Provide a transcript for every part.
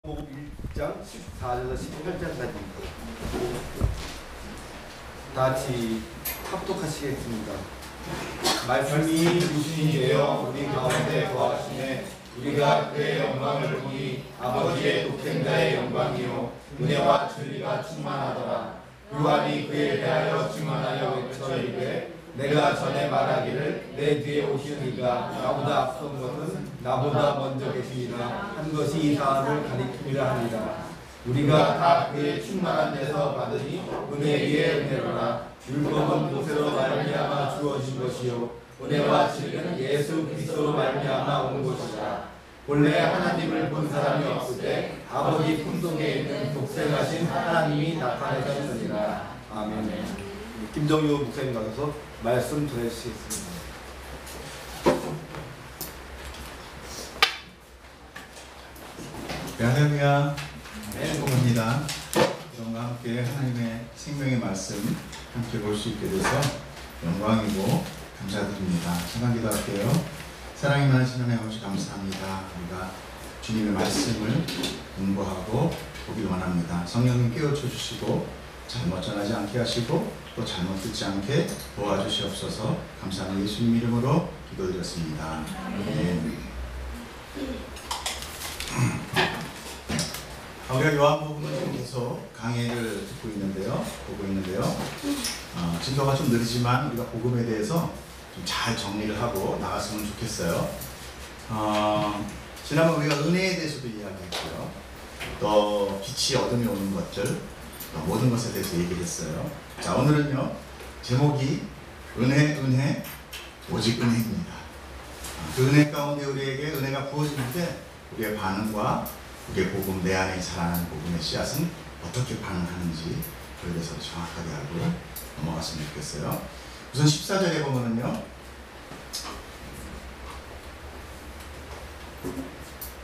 1장 14절에서 18절까지입니다. 다 같이 합독하시겠습니다. 말씀이 육신이 되어 우리 가운데 거하시매 우리가 그의 영광을 보니 아버지의 독생자의 영광이요 은혜와 진리가 충만하더라. 요한이 그에 대하여 증언하여 외쳐 이르되 내가 전에 말하기를 내 뒤에 오시는 이가 나보다 앞선 것은 나보다 먼저 계시니라 한 것이 이 사람을 가리킴이라 하니라. 우리가 다 그의 충만한 데서 받으니 은혜 위에 은혜로라. 율법은 모세로 말미암아 주어진 것이요 은혜와 진리는 예수 그리스도로 말미암아 온 것이라. 본래 하나님을 본 사람이 없을 때 아버지 품속에 있는 독생하신 하나님이 나타내셨느니라. 아멘. 김정유 목사님 나가서 말씀 전해주시겠습니다. 할렐루야. 축복합니다. 여러분과 함께 하나님의 생명의 말씀 함께 볼 수 있게 돼서 영광이고 감사드립니다. 잠깐 기도할게요. 사랑이 많으신 하나님 아버지 감사합니다. 우리가 주님의 말씀을 공부하고 보기를 원합니다. 성령님 깨우쳐 주시고 잘못 전하지 않게 하시고 또 잘못 듣지 않게 도와주시옵소서. 감사하는 예수님 이름으로 기도드렸습니다. 우리가 요한복음을 계속 강해를 보고 있는데요. 진도가 좀 느리지만 우리가 복음에 대해서 좀 잘 정리를 하고 나갔으면 좋겠어요. 지난번 우리가 은혜에 대해서도 이야기했고요. 또 빛이 어둠이 오는 것들, 모든 것에 대해서 얘기를 했어요. 자, 오늘은요, 제목이 은혜, 오직 은혜입니다. 그 은혜 가운데 우리에게 은혜가 부어질 때 우리의 반응과 우리의 복음, 내 안에 자라는 복음의 씨앗은 어떻게 반응하는지 그에 대해서 정확하게 알고 넘어갔으면 좋겠어요. 우선 14절에 보면은요,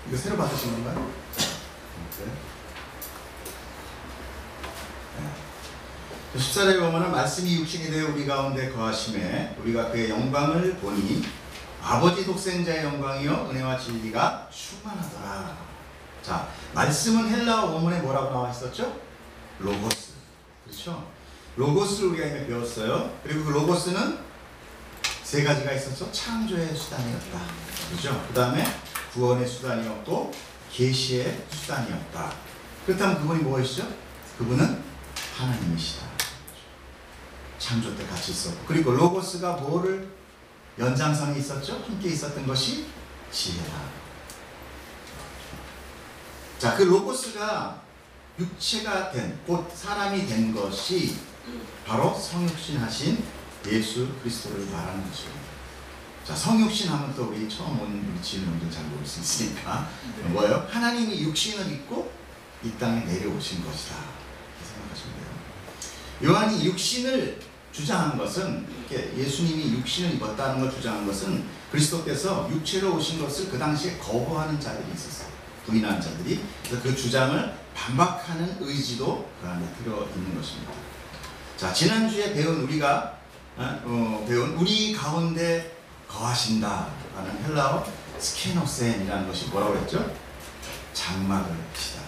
이거 새로 받으신 건가요? 네. 14절에 보면은 말씀이 육신이 되어 우리 가운데 거하심에 우리가 그의 영광을 보니 아버지 독생자의 영광이요 은혜와 진리가 충만하더라. 자, 말씀은 헬라어 원문에 뭐라고 나와 있었죠? 로고스. 그렇죠? 로고스를 우리가 이미 배웠어요. 그리고 그 로고스는 세 가지가 있었죠. 창조의 수단이었다. 그렇죠? 그 다음에 구원의 수단이었고 계시의 수단이었다. 그렇다면 그분이 무엇이죠? 그분은 하나님이시다. 창조 때 같이 있었고, 그리고 로고스가 뭐를 연장선이 있었죠? 함께 있었던 것이 지혜다. 자, 그 로고스가 육체가 된, 곧 사람이 된 것이 바로 성육신하신 예수 그리스도를 말하는 것입니다. 자, 성육신하면 또 우리 처음 온 우리 지인분들 잘 모를 수 있으니까 뭐예요? 하나님이 육신을 입고 이 땅에 내려오신 것이다. 생각하시면 돼요. 요한이 육신을 주장한 것은, 이렇게 예수님이 육신을 입었다는 걸 주장한 것은 그리스도께서 육체로 오신 것을 그 당시에 거부하는 자들이 있었어요. 부인하는 자들이. 그래서 그 주장을 반박하는 의지도 그 안에 들어있는 것입니다. 자, 지난주에 배운 우리가 배운 우리 가운데 거하신다 라는 헬라어 스케노센이라는 것이 뭐라고 했죠? 장막을 치다.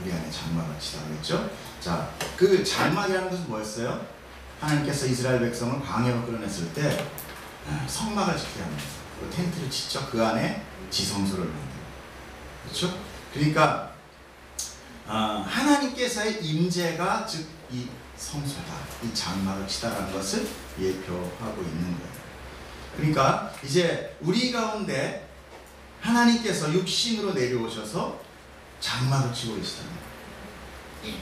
우리 안에 장막을 치다 그랬죠? 자, 그 장막이라는 것은 뭐였어요? 하나님께서 이스라엘 백성을 광야로 끌어냈을 때 성막을 짓게 합니다. 그 텐트를 짓죠. 그 안에 지성소를 만들어요. 그렇죠? 그러니까 하나님께서의 임재가 즉 이 성소다, 이 장막을 치다라는 것을 예표하고 있는 거예요. 그러니까 이제 우리 가운데 하나님께서 육신으로 내려오셔서 장막을 치고 계시다는 거예요.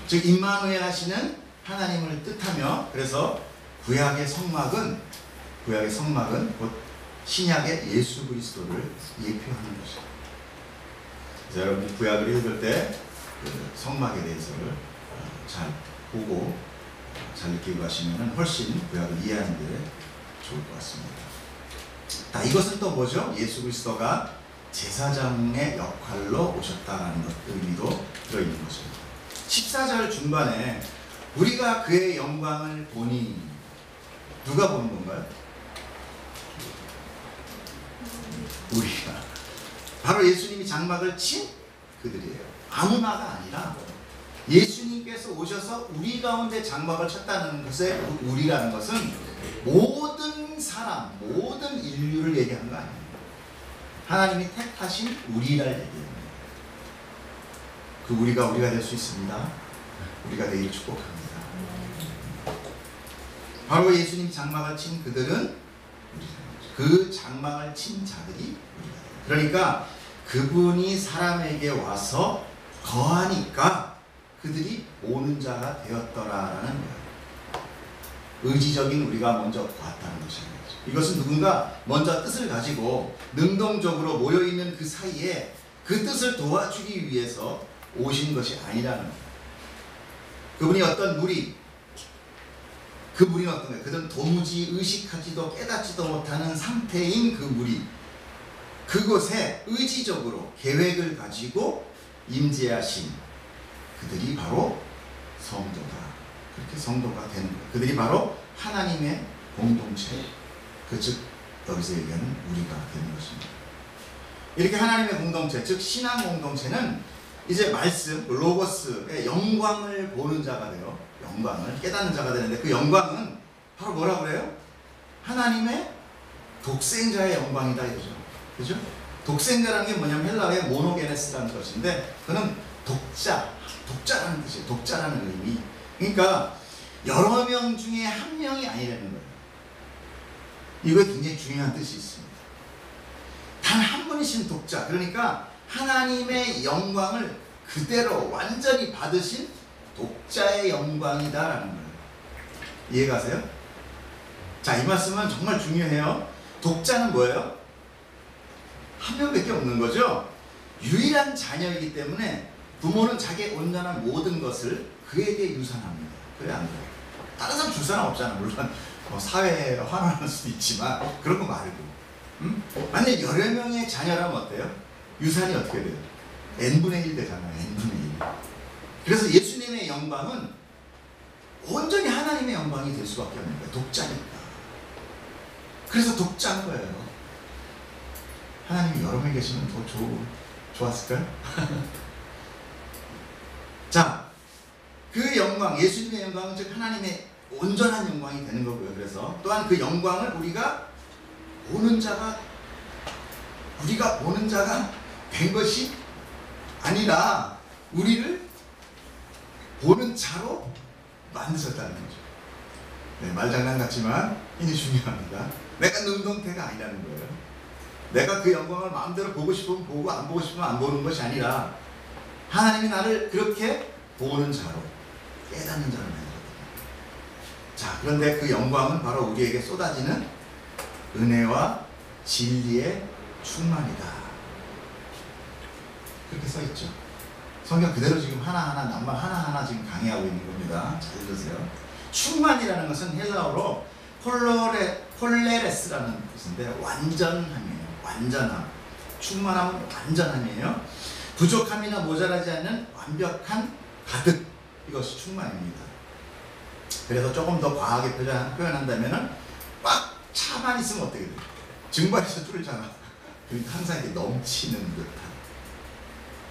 즉 임마누엘 하시는 하나님을 뜻하며, 그래서 구약의 성막은 곧 신약의 예수 그리스도를 예표하는 것이죠. 그래서 여러분이 구약을 읽을 때 그 성막에 대해서를 잘 보고 잘 느끼고 가시면 훨씬 구약을 이해하는 데 좋을 것 같습니다. 자, 이것은 또 뭐죠? 예수 그리스도가 제사장의 역할로 오셨다는 의미도 들어있는 것입니다. 14절 중반에 우리가 그의 영광을 보니, 누가 보는 건가요? 우리가. 바로 예수님이 장막을 친 그들이에요. 아무나가 아니라 예수님께서 오셔서 우리 가운데 장막을 쳤다는 것에 우리라는 것은 모든 사람, 모든 인류를 얘기하는 거 아니에요. 하나님이 택하신 우리를 얘기합니다. 그 우리가 될 수 있습니다. 우리가 되기를 축복합니다. 바로 예수님 장막을 친 그들은 그 장막을 친 자들이 우리가 돼요. 그러니까 그분이 사람에게 와서 거하니까 그들이 오는 자가 되었더라라는 거예요. 의지적인 우리가 먼저 왔다는 것입니다. 이것은 누군가 먼저 뜻을 가지고 능동적으로 모여있는 그 사이에 그 뜻을 도와주기 위해서 오신 것이 아니라는 거예요. 그분이 어떤 무리, 그 무리는 어떤 거예요? 그들은 도무지 의식하지도 깨닫지도 못하는 상태인 그 무리, 그곳에 의지적으로 계획을 가지고 임재하신 그들이 바로 성도다. 그렇게 성도가 되는 거예요. 그들이 바로 하나님의 공동체, 즉 여기서 얘기하는 우리가 되는 것입니다. 이렇게 하나님의 공동체, 즉 신앙 공동체는 이제 말씀, 로고스의 영광을 보는 자가 돼요. 영광을 깨닫는 자가 되는데 그 영광은 바로 뭐라고 그래요? 하나님의 독생자의 영광이다 이거죠. 그죠? 독생자라는 게 뭐냐면 헬라어의 모노게네스라는 것인데 그는 독자라는 뜻이에요. 독자라는 의미. 그러니까 여러 명 중에 한 명이 아니라는 거예요. 이거에 굉장히 중요한 뜻이 있습니다. 단 한 분이신 독자, 그러니까 하나님의 영광을 그대로 완전히 받으신 독자의 영광이다라는 거예요. 이해가세요? 자, 이 말씀은 정말 중요해요. 독자는 뭐예요? 한 명밖에 없는 거죠. 유일한 자녀이기 때문에 부모는 자기의 온전한 모든 것을 그에게 유산합니다. 그래 안 그래요? 다른 사람 줄 사람 없잖아. 물론 사회에 화나는 수도 있지만 그런 거 말고. 만약에 여러 명의 자녀라면 어때요? 유산이 어떻게 돼요? n분의 1 되잖아요. n분의 1. 그래서 예수님의 영광은 온전히 하나님의 영광이 될 수밖에 없는 거예요. 독자니까. 그래서 독자인 거예요. 하나님이 여러 명 계시면 더 좋았을까요? 자, 그 영광, 예수님의 영광은 즉 하나님의 온전한 영광이 되는 거고요. 그래서 또한 그 영광을 우리가 보는 자가 된 것이 아니라 우리를 보는 자로 만드셨다는 거죠. 네, 말장난 같지만 이게 중요합니다. 내가 능동태가 아니라는 거예요. 내가 그 영광을 마음대로 보고 싶으면 보고 안 보고 싶으면 안 보는 것이 아니라 하나님이 나를 그렇게 보는 자로, 깨닫는 자로 만들었다. 자, 그런데 그 영광은 바로 우리에게 쏟아지는 은혜와 진리의 충만이다. 그렇게 써있죠. 성경 그대로 지금 하나하나 낱말 하나하나 지금 강의하고 있는 겁니다. 잘 들으세요. 충만이라는 것은 헬라어로 폴레레스라는 뜻인데 완전함이에요. 완전함. 충만함은 완전함이에요. 부족함이나 모자라지 않는 완벽한 가득, 이것이 충만입니다. 그래서 조금 더 과하게 표현한다면 꽉 차만 있으면 어떻게 돼요? 증발해서 뚫잖아. 그러니까 항상 이렇게 넘치는 듯한,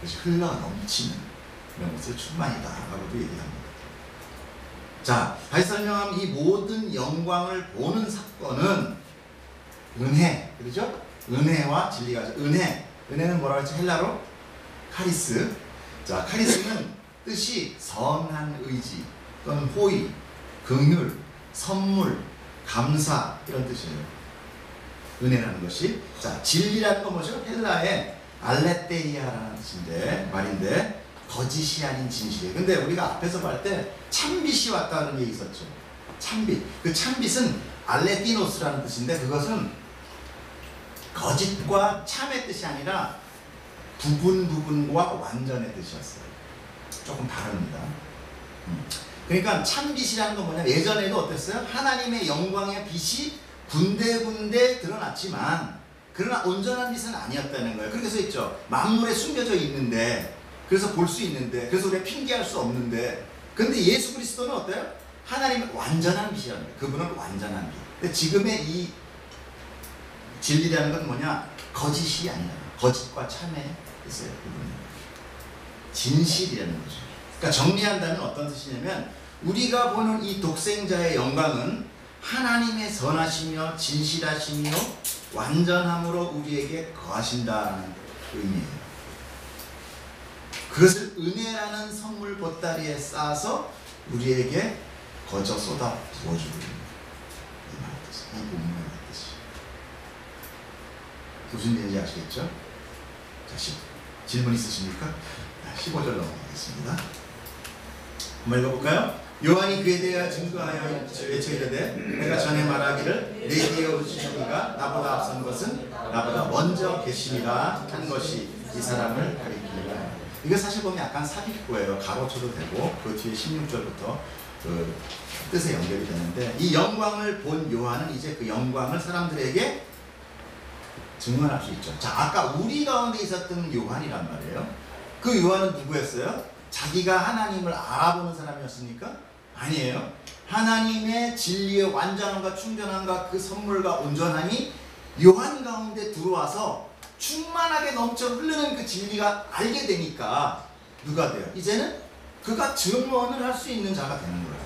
그것이 흘러 넘치는 이런 것을 충만이다 라고도 얘기합니다. 자, 다시 설명하면 이 모든 영광을 보는 사건은 은혜, 그렇죠? 은혜와 진리가, 은혜는 뭐라고 했죠? 헬라로 카리스. 자, 카리스는 뜻이 선한 의지 또는 호의, 긍휼, 선물, 감사 이런 뜻이에요. 은혜라는 것이. 자, 진리라는 건 뭐죠? 헬라의 알레테이아라는 말인데 거짓이 아닌 진실이에요. 근데 우리가 앞에서 볼 때 참빛이 왔다는 게 있었죠. 참빛. 그 참빛은 알레티노스라는 뜻인데 그것은 거짓과 참의 뜻이 아니라 부분과 완전의 뜻이었어요. 조금 다릅니다. 그러니까 참빛이라는 건 뭐냐? 예전에도 어땠어요? 하나님의 영광의 빛이 군데군데 드러났지만 그러나 온전한 빛은 아니었다는 거예요. 그렇게 써있죠. 만물에 숨겨져 있는데, 그래서 볼 수 있는데, 그래서 우리가 핑계할 수 없는데, 근데 예수 그리스도는 어때요? 하나님의 완전한 빛이라는 거예요. 그분은 완전한 빛. 근데 지금의 이 진리라는 건 뭐냐? 거짓이 아니라 거짓과 참에 있어요. 그분은. 진실이라는 거죠. 그러니까 정리한다면 어떤 뜻이냐면 우리가 보는 이 독생자의 영광은 하나님의 선하시며 진실하시며 완전함으로 우리에게 거하신다는 의미예요. 그것을 은혜라는 선물 보따리에 쌓아서 우리에게 거저 쏟아 부어주고 있는 이 본문의 뜻이. 무슨 얘기인지 아시겠죠? 자, 질문 있으십니까? 15절 넘어가겠습니다. 한번 읽어볼까요? 요한이 그에 대하여 증거하여 외쳐 이르되 내가 전에 말하기를 내 뒤에 오시는 이가 나보다 앞선 것은 나보다 먼저 계심이라 한 것이 이 사람을 가리키니라. 이거 사실 보면 약간 삽입구예요. 가로쳐도 되고 그 뒤에 16절부터 그 뜻에 연결이 되는데 이 영광을 본 요한은 이제 그 영광을 사람들에게 증언할 수 있죠. 자, 아까 우리 가운데 있었던 요한이란 말이에요. 그 요한은 누구였어요? 자기가 하나님을 알아보는 사람이었습니까? 아니에요. 하나님의 진리의 완전함과 충전함과 그 선물과 온전함이 요한 가운데 들어와서 충만하게 넘쳐 흐르는 그 진리가 알게 되니까 누가 돼요? 이제는 그가 증언을 할 수 있는 자가 되는 거예요.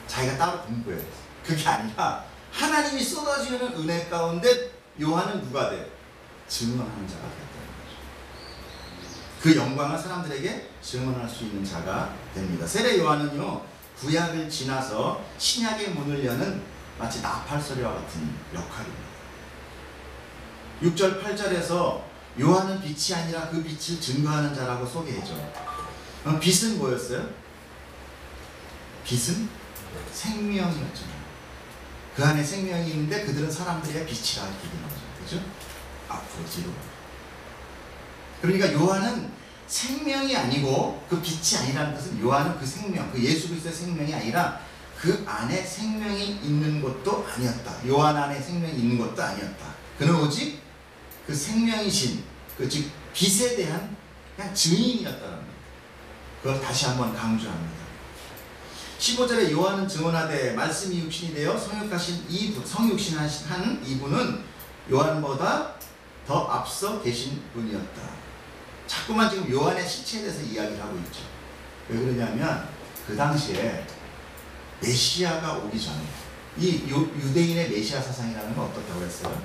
자기가 따로 공부해요. 그게 아니라 하나님이 쏟아지는 은혜 가운데 요한은 누가 돼요? 증언하는 자가 됐다는 거죠. 그 영광을 사람들에게 증언할 수 있는 자가 됩니다. 세례 요한은요, 구약을 지나서 신약의 문을 여는 마치 나팔소리와 같은 역할입니다. 6절 8절에서 요한은 빛이 아니라 그 빛을 증거하는 자라고 소개해줘요. 빛은 뭐였어요? 빛은 생명이었잖아요. 그 안에 생명이 있는데 그들은 사람들의 빛이라 이렇게 나오죠. 그죠? 앞으로 뒤로. 그러니까 요한은 생명이 아니고 그 빛이 아니라는 것은 요한은 그 생명, 그 예수 그리스도의 생명이 아니라 그 안에 생명이 있는 것도 아니었다. 요한 안에 생명이 있는 것도 아니었다. 그는 오직 그 생명이신 그 즉 빛에 대한 그냥 증인이었다는 겁니다. 그걸 다시 한번 강조합니다. 15절에 요한은 증언하되 말씀이 육신이 되어 성육신한 이분은 요한보다 더 앞서 계신 분이었다. 자꾸만 지금 요한의 시체에 대해서 이야기를 하고 있죠. 왜 그러냐면 그 당시에 메시아가 오기 전에 이 유대인의 메시아 사상이라는 건 어떻다고 했어요?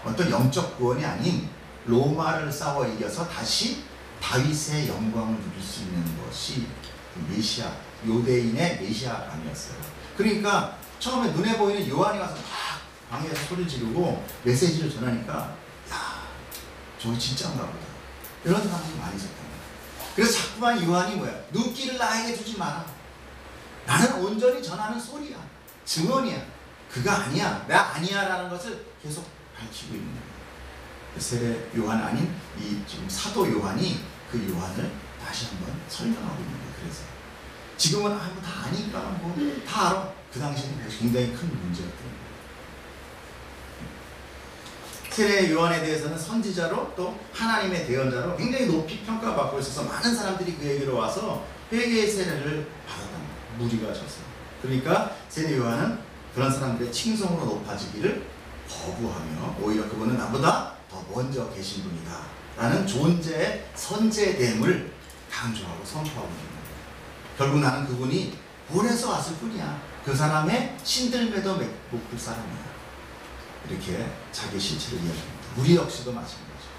어떤 영적 구원이 아닌 로마를 싸워 이겨서 다시 다윗의 영광을 누릴 수 있는 것이 메시아, 유대인의 메시아감이었어요. 그러니까 처음에 눈에 보이는 요한이 와서 막 방에서 소리를 지르고 메시지를 전하니까 야, 저거 진짜인가 보다. 이런 사람들이 많이 있었단 말이에요. 그래서 자꾸만 요한이 뭐야? 눈길을 나에게 주지 마라. 나는 온전히 전하는 소리야. 증언이야. 그가 아니야. 나 아니야 라는 것을 계속 밝히고 있는 거예요. 세례 요한 아닌 이 지금 사도 요한이 그 요한을 다시 한번 설명하고 있는 거예요. 그래서 지금은 뭐 다 아니까 뭐 다 알아. 그 당시에는 굉장히 큰 문제였던 거예요. 세례 요한에 대해서는 선지자로 또 하나님의 대언자로 굉장히 높이 평가받고 있어서 많은 사람들이 그에게로 와서 회개의 세례를 받았단 말이에요. 무리가 져서. 그러니까 세례 요한은 그런 사람들의 칭송으로 높아지기를 거부하며 오히려 그분은 나보다 더 먼저 계신 분이다 라는 존재의 선제됨을 강조하고 선포하고 있는 거예요. 결국 나는 그분이 보내서 왔을 뿐이야. 그 사람의 신들매도 묶을 사람이야. 이렇게 자기 실체를 이야기합니다. 우리 역시도 마찬가지죠.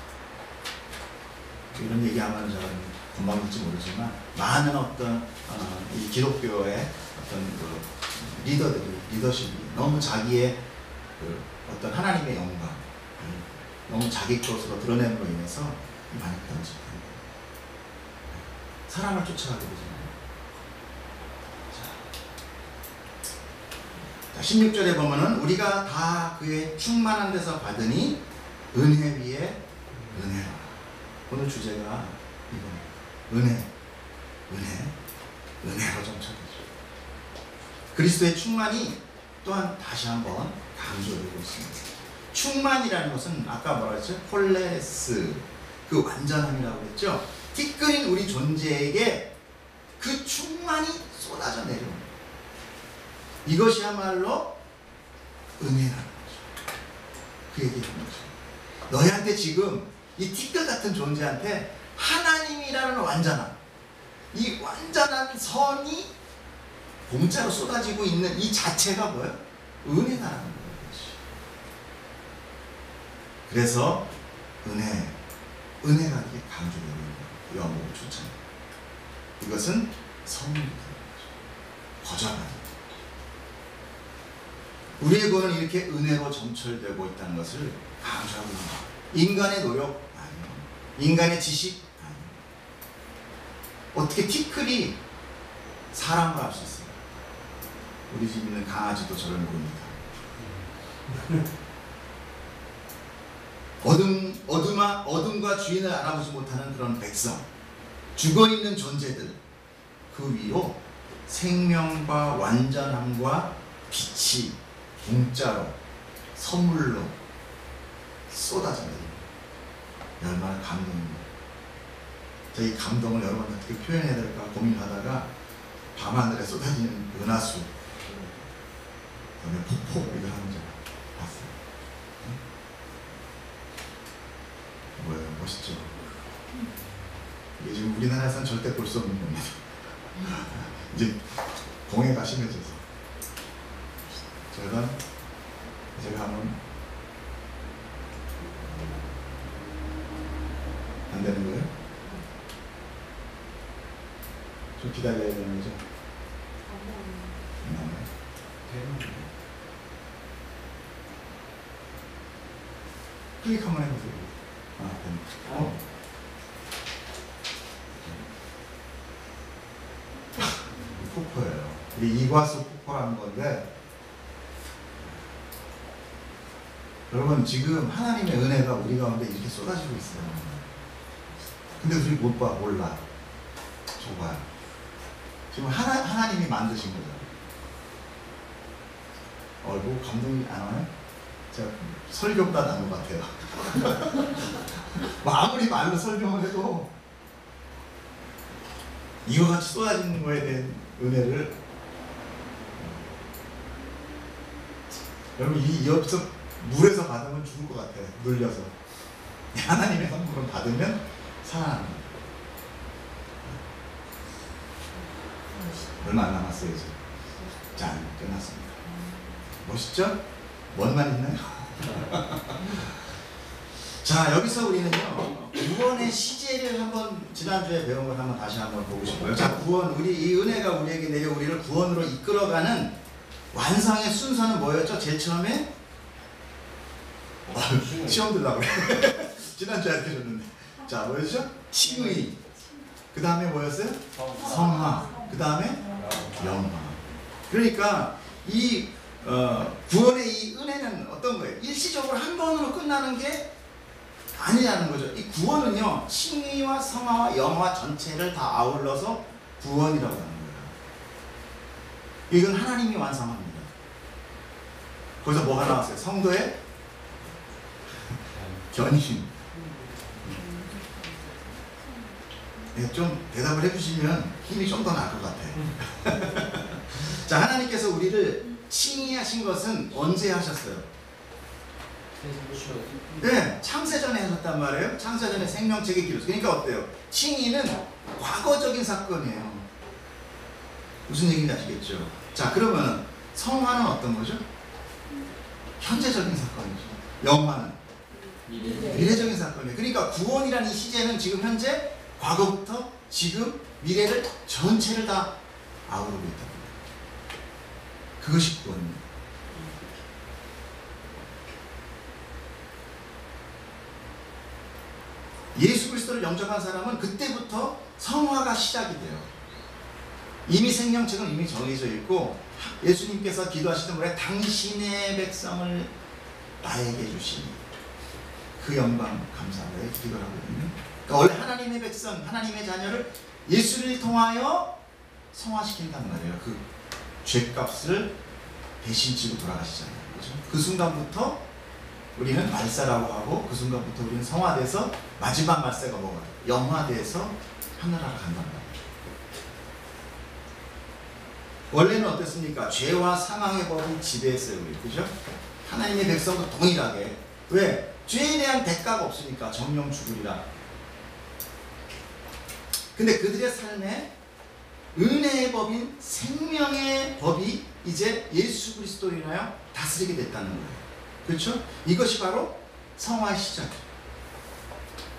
이런 얘기하면 저는 금방 될지 모르지만 많은 어떤 이 기독교의 어떤 그 리더십이 너무 자기의 그 어떤 하나님의 영광, 너무 자기 것으로 드러냄으로 인해서 많이 떨어집니다. 사람을 쫓아가게 되잖아요. 자, 16절에 보면은 우리가 다 그의 충만한 데서 받으니 은혜 위에 은혜라. 오늘 주제가 이겁니다. 은혜로 정착이죠. 그리스도의 충만이 또한 다시 한번 강조되고 있습니다. 충만이라는 것은 아까 뭐라 했죠? 홀레스, 그 완전함이라고 했죠. 티끌인 우리 존재에게 그 충만이 쏟아져 내려옵니다. 이것이야말로 은혜라는 거죠. 그 얘기하는 거죠. 너희한테 지금 이 티끌 같은 존재한테 하나님이라는 완전함, 이 완전한 선이 공짜로 쏟아지고 있는 이 자체가 뭐예요? 은혜다라는 거예요. 그래서 은혜가 이렇게 강조되고 있는 거예요. 요한복음 초창. 이것은 성령이 되는 거죠. 거저가 우리의 구원은 이렇게 은혜로 점철되고 있다는 것을 강조하고 있는 거예요. 인간의 노력 아니요. 인간의 지식 아니요. 어떻게 티끌이 사람을 할 수 있어요? 우리 집 있는 강아지도 저를 모릅니다. 어둠과 주인을 알아보지 못하는 그런 백성, 죽어있는 존재들, 그 위로 생명과 완전함과 빛이 공짜로 선물로 쏟아집니다. 얼마나 감동입니다. 이 감동을 여러분 어떻게 표현해야 될까 고민하다가 밤하늘에 쏟아지는 은하수, 그다음에 폭포 이걸 하는 줄 봤어요. 뭐예요? 멋있죠? 이게 지금 우리나라에서는 절대 볼 수 없는 겁니다. 이제 공해가 심해져서 제가 하면 안 되는 거예요? 좀 기다려야 되는 거죠? 안 나와요? 클릭 한번 해보세요. 됩니다. 폭포예요. 이게 이과수 폭포라는 건데, 여러분 지금 하나님의 은혜가 우리 가운데 이렇게 쏟아지고 있어요. 근데 우리 못 봐, 몰라. 좁아요. 지금 하나님이 만드신 거죠. 뭐 감동이 안 와요? 제가 설교보다 나은 것 같아요. 아무리 말로 설명을 해도 이와 같이 쏟아지는 거에 대한 은혜를 여러분 이 옆에서 물에서 받으면 죽을 것 같아요. 눌려서. 하나님의 선물을 받으면 살아납니다. 얼마 안 남았어요 이제. 짠, 끝났습니다. 멋있죠? 뭔 말 있나요? 자, 여기서 우리는요 구원의 시제를 한번 지난주에 배운 걸 한번 다시 한번 보고 싶어요. 자, 구원, 우리 이 은혜가 우리에게 내려 우리를 구원으로 이끌어가는 완성의 순서는 뭐였죠? 제일 처음에 시험 들라고 그래. 지난주에 들었는데. 자, 뭐였죠? 칭의. 그 다음에 뭐였어요? 성화. 그 다음에 영화. 그러니까 이 구원의 이 은혜는 어떤 거예요? 일시적으로 한 번으로 끝나는 게 아니라는 거죠. 이 구원은요 칭의와 성화와 영화 전체를 다 아울러서 구원이라고 하는 거예요. 이건 하나님이 완성합니다. 거기서 뭐가 나왔어요? 성도의 견심. 네, 좀 대답을 해주시면 힘이 좀 더 날 것 같아요. 자, 하나님께서 우리를 칭의하신 것은 언제 하셨어요? 네, 창세전에 하셨단 말이에요. 창세전에 생명책에 기록. 그러니까 어때요? 칭의는 과거적인 사건이에요. 무슨 얘기인지 아시겠죠? 자, 그러면 성화는 어떤 거죠? 현재적인 사건이죠. 영화는 미래적인 사건이에요. 그러니까 구원이라는 이 시제는 지금 현재, 과거부터 지금, 미래를 전체를 다 아우르고 있다. 그것이 구원입니다. 예수 그리스도를 영접한 사람은 그때부터 성화가 시작이 돼요. 이미 생명책은 이미 정해져 있고 예수님께서 기도하시던 말에 당신의 백성을 나에게 주시니 그 영광 감사하며 기도를 하고 있는. 그러니까 원래 하나님의 백성, 하나님의 자녀를 예수를 통하여 성화시킨단 말이에요. 그 죄값을 대신 지고 돌아가시잖아요. 그렇죠? 그 순간부터 우리는 말세라고 하고, 그 순간부터 우리는 성화돼서 마지막 말세가 뭐가? 영화돼서 하늘나라 간단 말이에요. 원래는 어땠습니까? 죄와 사망의 법이 지배했어요, 우리. 그죠? 하나님의 백성도 동일하게. 왜? 죄에 대한 대가가 없으니까 정령 죽으리라. 근데 그들의 삶에 은혜의 법인 생명의 법이 이제 예수 그리스도로 인하여 다스리게 됐다는 거예요. 그렇죠? 이것이 바로 성화의 시작이에요.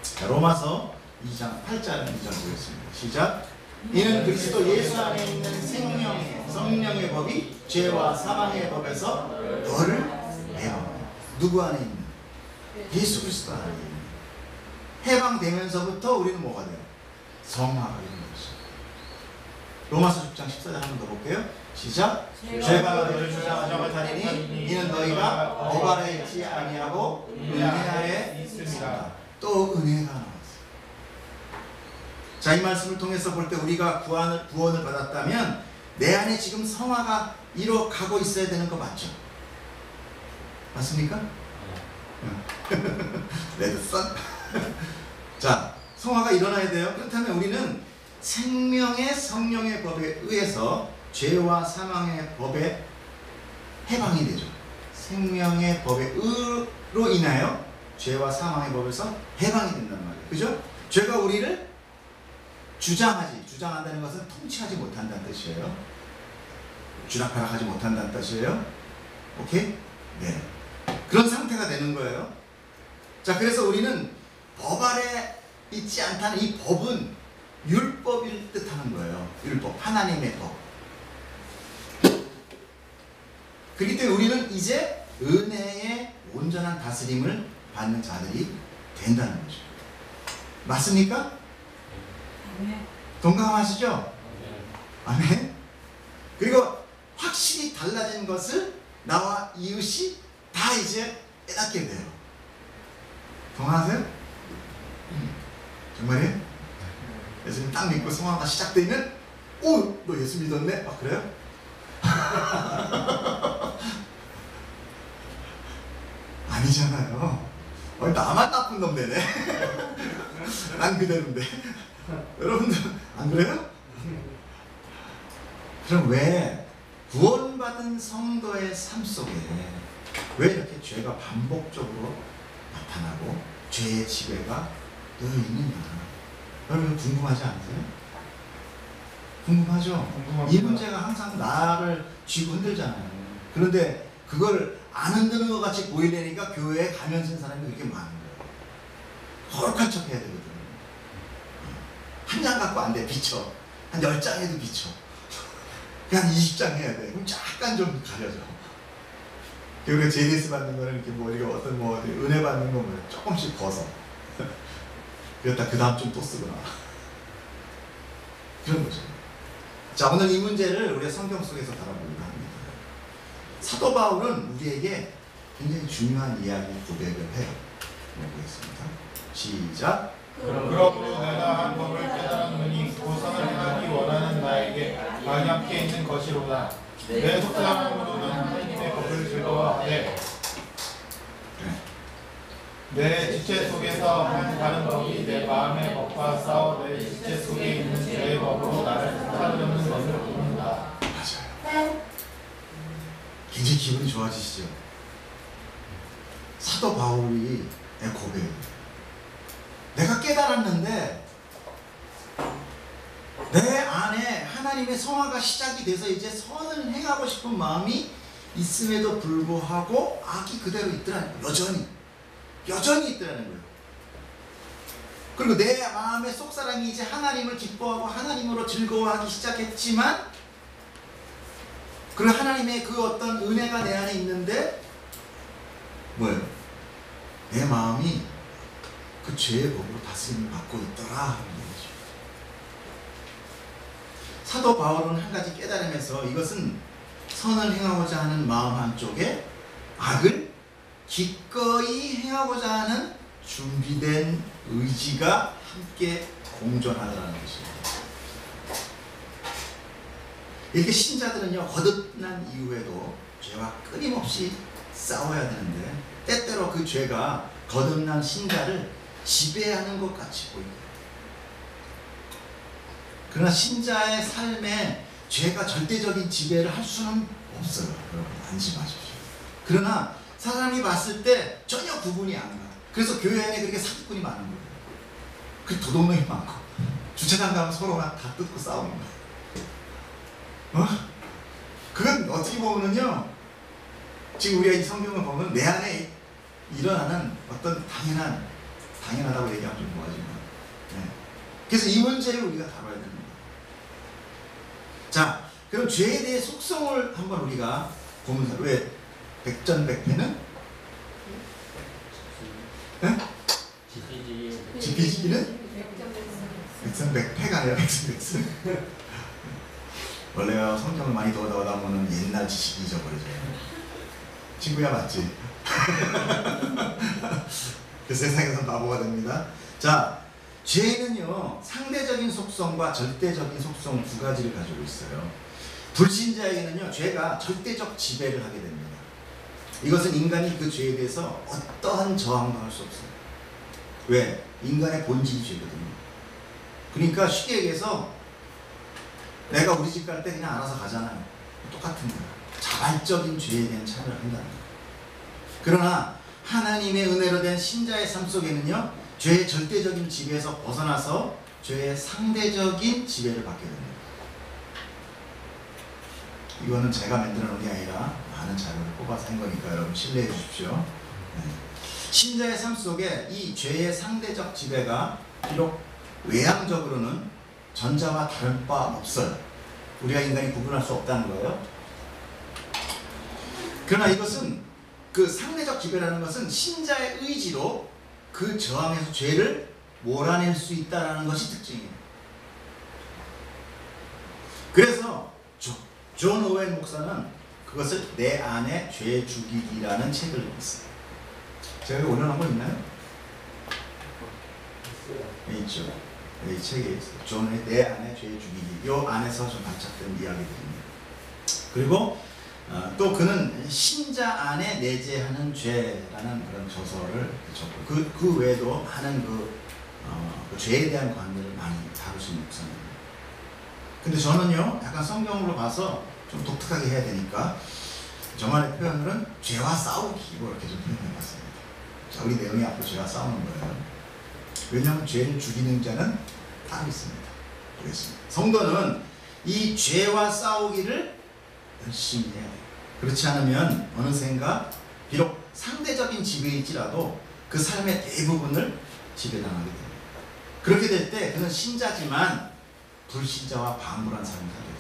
자, 로마서 2장 8절 2절 보겠습니다. 시작. 이는 그리스도 예수 안에 있는 생명의 성령의 법이 죄와 사망의 법에서 너를 해방해. 누구 안에 있는? 예수 그리스도 안에 있는. 해방되면서부터 우리는 뭐가 돼요? 성화가 되는 거죠. 로마서 6장 14절 한 번 더 볼게요. 시작. 죄가 너희를 주장하지 못하리니 이는 너희가 법 아래 있지 아니하고 은혜 아래 있습니다. 또 은혜가 나왔어요. 자, 이 말씀을 통해서 볼 때 우리가 구원을 받았다면 내 안에 지금 성화가 이뤄가고 있어야 되는 거 맞죠? 맞습니까? 레드선? 자, 성화가 일어나야 돼요. 그렇다면 우리는 생명의 성령의 법에 의해서 죄와 사망의 법에 해방이 되죠. 생명의 법에 의로 인하여 죄와 사망의 법에서 해방이 된단 말이에요. 그죠? 죄가 우리를 주장한다는 것은 통치하지 못한다는 뜻이에요. 주락하락하지 못한다는 뜻이에요. 오케이? 네. 그런 상태가 되는 거예요. 자, 그래서 우리는 법 아래 있지 않다는 이 법은 율법을 뜻하는 거예요. 율법, 하나님의 법. 그렇기 때문에 우리는 이제 은혜의 온전한 다스림을 받는 자들이 된다는 거죠. 맞습니까? 동감하시죠? 아멘. 그리고 확실히 달라진 것을 나와 이웃이 다 이제 깨닫게 돼요. 동감하세요? 정말이에요? 예수님 딱 믿고 성화가 시작되면 오! 너 예수 믿었네? 아, 그래요? 아니잖아요. 나만 나쁜 놈 되네. 난 그대로인데. 여러분들 안 그래요? 그럼 왜 구원받은 성도의 삶 속에 왜 이렇게 죄가 반복적으로 나타나고 죄의 지배가 늘 있느냐? 여러분 궁금하지 않으세요? 궁금하죠? 이 문제가 항상 나를 쥐고 흔들잖아요. 그런데 그걸 안 흔드는 것 같이 보이려니까 교회에 가면 쓴 사람이 그렇게 많은 거예요. 거룩한 척 해야 되거든. 한 장 갖고 안 돼. 비춰. 한 10장 해도 비춰. 그냥 20장 해야 돼. 그럼 약간 좀 가려져. 우리가 JDS 받는 거는 이렇게 뭐 이거 어떤 뭐 은혜 받는 거 뭐 조금씩 벗어. 그랬다 그 다음 좀 또 쓰거나. 그런 거죠. 자, 오늘 이 문제를 우리가 성경 속에서 다뤄보려고 합니다. 사도 바울은 우리에게 굉장히 중요한 이야기 고백을 해요. 보겠습니다. 시작. 그러므로 내가 한 법을 깨달았느니 고상을 행하기 원하는 나에게 방향케 있는 것이로다. 내 속사람으로는 하나님의 법을 즐거워하되 내 지체 속에서 한 다른 법이 내 마음의 법과 싸워 내 지체 속에 있는 죄의 법으로 나를 사르는 것을 보는다. 맞아요. 굉장히 기분이 좋아지시죠? 사도 바울이 내 고백이에요. 내가 깨달았는데 내 안에 하나님의 성화가 시작이 돼서 이제 선을 행하고 싶은 마음이 있음에도 불구하고 악이 그대로 있더라는 거예요. 여전히 있더라는 거예요. 그리고 내 마음의 속사람이 이제 하나님을 기뻐하고 하나님으로 즐거워하기 시작했지만 그리고 하나님의 그 어떤 은혜가 내 안에 있는데 뭐예요? 내 마음이 그 죄의 법으로 다스림을 받고 있더라 하는 거죠. 사도 바울은 한 가지 깨달으면서 이것은 선을 행하고자 하는 마음 한쪽에 악을 기꺼이 행하고자 하는 준비된 의지가 함께 공존하더라는 것입니다. 이렇게 신자들은요, 거듭난 이후에도 죄와 끊임없이 싸워야 되는데 때때로 그 죄가 거듭난 신자를 지배하는 것 같이 보입니다. 그러나 신자의 삶에 죄가 절대적인 지배를 할 수는 없어요. 여러분 안심하십시오. 그러나 사람이 봤을 때 전혀 구분이 안 가. 그래서 교회 안에 그렇게 사기꾼이 많은 거예요. 그 도둑놈이 많고 주차장 가면 서로가 다 뜯고 싸우는 거야. 그건 어떻게 보면은요, 지금 우리가 이 성경을 보면 내 안에 일어나는 어떤 당연하다고 얘기하면 좀 뭐하지만, 그래서 이 문제를 우리가 다뤄야 됩니다. 자, 그럼 죄에 대해 속성을 한번 우리가 보면서, 왜 백전백패는? 지피지기는? 백전백패가 아니라 백전백승. 원래요, 성경을 많이 보다 보면 옛날 지식이 잊어버려져요. 친구야, 맞지? 그 세상에서 바보가 됩니다. 자, 죄는요, 상대적인 속성과 절대적인 속성 두 가지를 가지고 있어요. 불신자에게는요, 죄가 절대적 지배를 하게 됩니다. 이것은 인간이 그 죄에 대해서 어떠한 저항도 할 수 없어요. 왜? 인간의 본질이 죄거든요. 그러니까 쉽게 얘기해서 내가 우리 집 갈 때 그냥 알아서 가잖아요. 똑같은 거예요. 자발적인 죄에 대한 차별을 한다는 거예요. 그러나 하나님의 은혜로 된 신자의 삶 속에는요, 죄의 절대적인 지배에서 벗어나서 죄의 상대적인 지배를 받게 됩니다. 이거는 제가 만들어 놓은 게 아니라 많은 자료를 뽑아서 한 거니까 여러분 신뢰해 주십시오. 신자의 삶 속에 이 죄의 상대적 지배가 비록 외향적으로는 전자와 다른 바 없어요. 우리가 인간이 구분할 수 없다는 거예요. 그러나 이것은, 그 상대적 지배라는 것은 신자의 의지로 그 저항에서 죄를 몰아낼 수 있다는 것이 특징이에요. 그래서 존 오웬 목사는 그것을 내 안에 죄 죽이기라는 책을 썼어요. 제가 여기 올려놓은 거 있나요? 네, 있죠. 이 책에 있어요. 존의 내 안에 죄 죽이기. 이 안에서 좀 발착된 이야기들입니다. 그리고 또 그는 신자 안에 내재하는 죄라는 그런 저서를 적고, 그 외에도 많은 그 죄에 대한 관계를 많이 다루신 목사입니다. 근데 저는요, 약간 성경으로 봐서 좀 독특하게 해야 되니까 저만의 표현으로는 죄와 싸우기로 이렇게 좀 표현해봤습니다. 자, 우리 내용이 앞으로 죄와 싸우는 거예요. 왜냐하면 죄를 죽이는 자는 따로 있습니다. 그렇습니다. 성도는 이 죄와 싸우기를 열심히 해야 돼요. 그렇지 않으면 어느샌가 비록 상대적인 지배일지라도 그 삶의 대부분을 지배당하게 됩니다. 그렇게 될 때 그는 신자지만 불신자와 방불한 삶을 살게 됩니다.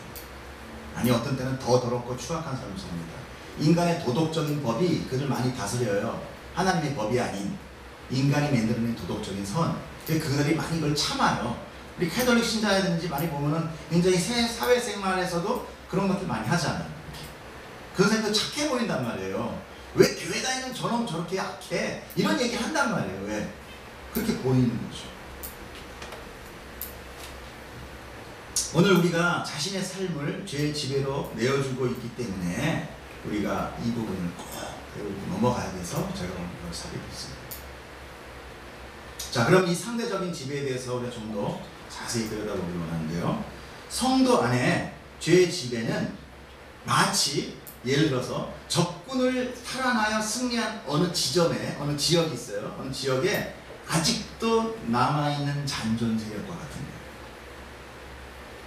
아니, 어떤 때는 더 더럽고 추악한 삶을 삽니다. 인간의 도덕적인 법이 그를 많이 다스려요. 하나님의 법이 아닌 인간이 만들어낸 도덕적인 선. 그들이 많이 이걸 참아요. 우리 캐톨릭 신자라든지 많이 보면은 굉장히 사회생활에서도 그런 것들 많이 하잖아요. 그 사람도 착해 보인단 말이에요. 왜 교회 다니는 저놈 저렇게 약해? 이런 얘기 한단 말이에요. 왜? 그렇게 보이는 거죠. 오늘 우리가 자신의 삶을 죄의 지배로 내어주고 있기 때문에 우리가 이 부분을 꼭 배우고 넘어가야 돼서 제가 오늘 이걸 사게 됐습니다. 자, 그럼 이 상대적인 지배에 대해서 우리가 좀 더 자세히 들여다보기를 원하는데요. 성도 안에 죄의 지배는 마치 예를 들어서 적군을 탈환하여 승리한 어느 지점에, 어느 지역이 있어요. 어느 지역에 아직도 남아있는 잔존 세력과 같은 거예요.